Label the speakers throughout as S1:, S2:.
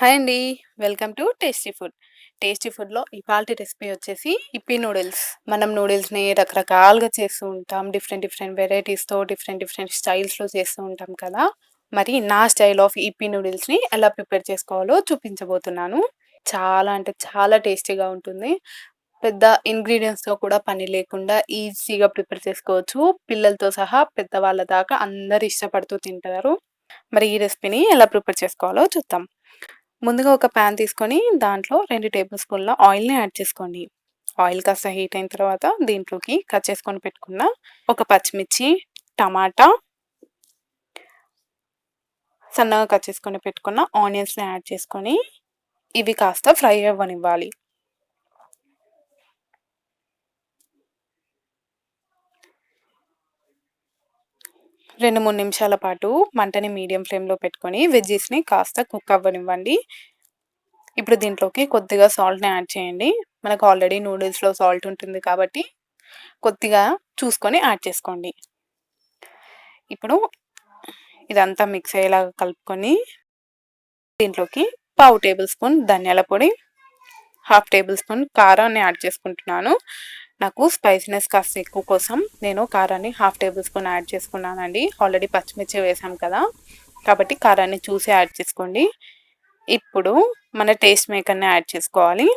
S1: Hi అండి. Welcome to tasty food. Tasty ఫుడ్‌లో ఇవాల్టి రెసిపీ వచ్చేసి ఇప్పీ నూడిల్స్. మనం నూడిల్స్‌ని రకరకాలుగా చేస్తూ ఉంటాం. డిఫరెంట్ డిఫరెంట్ వెరైటీస్‌తో డిఫరెంట్ డిఫరెంట్ స్టైల్స్‌లో చేస్తూ ఉంటాం కదా! మరి నా స్టైల్ ఆఫ్ ఇప్పీ నూడిల్స్‌ని ఎలా ప్రిపేర్ చేసుకోవాలో చూపించబోతున్నాను. చాలా అంటే చాలా టేస్టీగా ఉంటుంది. పెద్ద ఇంగ్రీడియెంట్స్‌తో కూడా పని లేకుండా ఈజీగా ప్రిపేర్ చేసుకోవచ్చు. పిల్లలతో సహా పెద్దవాళ్ళ దాకా అందరూ ఇష్టపడుతూ తింటారు. మరి ఈ రెసిపీని ఎలా ప్రిపేర్ చేసుకోవాలో చూద్దాం. ముందుగా ఒక పాన్ తీసుకొని దాంట్లో 2 టేబుల్ స్పూన్ల ఆయిల్‌ని యాడ్ చేసుకోండి. ఆయిల్ కాస్త హీట్ అయిన తర్వాత దీంట్లోకి కట్ చేసుకొని పెట్టుకున్న ఒక పచ్చిమిర్చి, టమాటా, సన్నగా కట్ చేసుకొని పెట్టుకున్న ఆనియన్స్‌ని యాడ్ చేసుకొని ఇవి కాస్త ఫ్రై అవ్వనివ్వాలి. రెండు మూడు నిమిషాల పాటు మంటని మీడియం ఫ్లేమ్‌లో పెట్టుకొని వెజ్జీస్‌ని కాస్త కుక్ అవ్వనివ్వండి. ఇప్పుడు దీంట్లోకి కొద్దిగా సాల్ట్‌ని యాడ్ చేయండి. మనకు ఆల్రెడీ నూడిల్స్‌లో సాల్ట్ ఉంటుంది కాబట్టి కొద్దిగా చూసుకొని యాడ్ చేసుకోండి. ఇప్పుడు ఇదంతా మిక్స్ అయ్యేలాగా కలుపుకొని దీంట్లోకి పావు టేబుల్ స్పూన్ ధనియాల పొడి, హాఫ్ టేబుల్ స్పూన్ కారాన్ని యాడ్ చేసుకుంటున్నాను. నాకు స్పైసీనెస్ కాస్త ఎక్కువ కోసం నేను కారాన్ని హాఫ్ టేబుల్ స్పూన్ యాడ్ చేసుకున్నానండి. ఆల్రెడీ పచ్చిమిర్చి వేసాం కదా! కాబట్టి కారాన్ని చూసి యాడ్ చేసుకోండి. ఇప్పుడు మన టేస్ట్ మేకర్‌ని యాడ్ చేసుకోవాలి.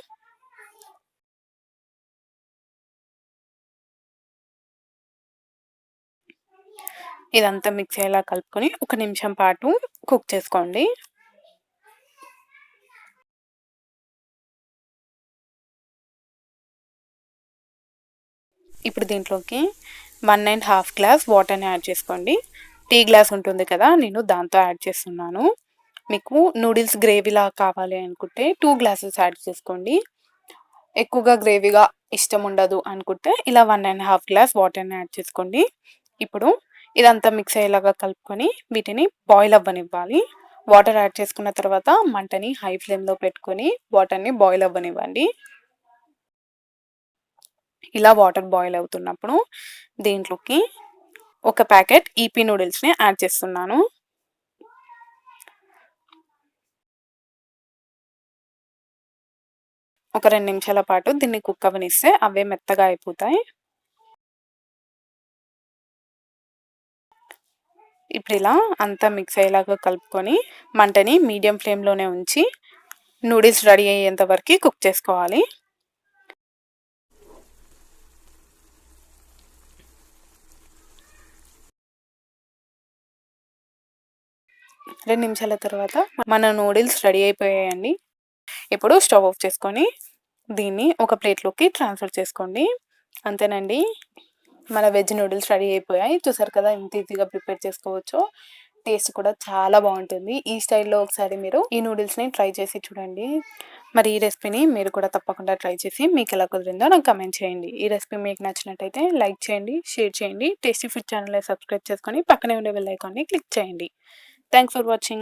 S1: ఇదంతా మిక్స్ అయ్యేలా కలుపుకొని ఒక నిమిషం పాటు కుక్ చేసుకోండి. ఇప్పుడు దీంట్లోకి 1 ½ గ్లాస్ వాటర్‌ని యాడ్ చేసుకోండి. టీ గ్లాస్ ఉంటుంది కదా! నేను దాంతో యాడ్ చేస్తున్నాను. మీకు నూడిల్స్ గ్రేవీలా కావాలి అనుకుంటే 2 గ్లాసెస్ యాడ్ చేసుకోండి. ఎక్కువగా గ్రేవీగా ఇష్టం ఉండదు అనుకుంటే ఇలా 1 ½ గ్లాస్ వాటర్‌ని యాడ్ చేసుకోండి. ఇప్పుడు ఇదంతా మిక్స్ అయ్యేలాగా కలుపుకొని వీటిని బాయిల్ అవ్వనివ్వాలి. వాటర్ యాడ్ చేసుకున్న తర్వాత మంటని హై ఫ్లేమ్‌లో పెట్టుకొని వాటర్‌ని బాయిల్ అవ్వనివ్వండి. ఇలా వాటర్ బాయిల్ అవుతున్నప్పుడు దీంట్లోకి ఒక ప్యాకెట్ ఈపీ నూడిల్స్‌ని యాడ్ చేస్తున్నాను. ఒక 2 నిమిషాల పాటు దీన్ని కుక్ అవ్వనిస్తే అవే మెత్తగా అయిపోతాయి. ఇప్పుడు ఇలా అంతా మిక్స్ అయ్యేలాగా కలుపుకొని మంటని మీడియం ఫ్లేమ్‌లోనే ఉంచి నూడిల్స్ రెడీ అయ్యేంత వరకు కుక్ చేసుకోవాలి. 2 నిమిషాల తర్వాత మన నూడిల్స్ రెడీ అయిపోయాయండి. ఇప్పుడు స్టవ్ ఆఫ్ చేసుకొని దీన్ని ఒక ప్లేట్‌లోకి ట్రాన్స్‌ఫర్ చేసుకోండి. అంతేనండి. మన వెజ్ నూడిల్స్ రెడీ అయిపోయాయి. చూసారు కదా ఎంత ఈజీగా ప్రిపేర్ చేసుకోవచ్చో. టేస్ట్ కూడా చాలా బావుంటుంది. ఈ స్టైల్‌లో ఒకసారి మీరు ఈ నూడిల్స్‌ని ట్రై చేసి చూడండి. మరి ఈ రెసిపీని మీరు కూడా తప్పకుండా ట్రై చేసి మీకెలా కుదిరిందో నాకు కామెంట్ చేయండి. ఈ రెసిపీ మీకు నచ్చినట్టయితే లైక్ చేయండి, షేర్ చేయండి. టేస్టీ ఫుడ్ ఛానెల్‌ని సబ్స్క్రైబ్ చేసుకొని పక్కనే ఉండే బెల్ ఐకాన్‌ని క్లిక్ చేయండి. Thanks for watching.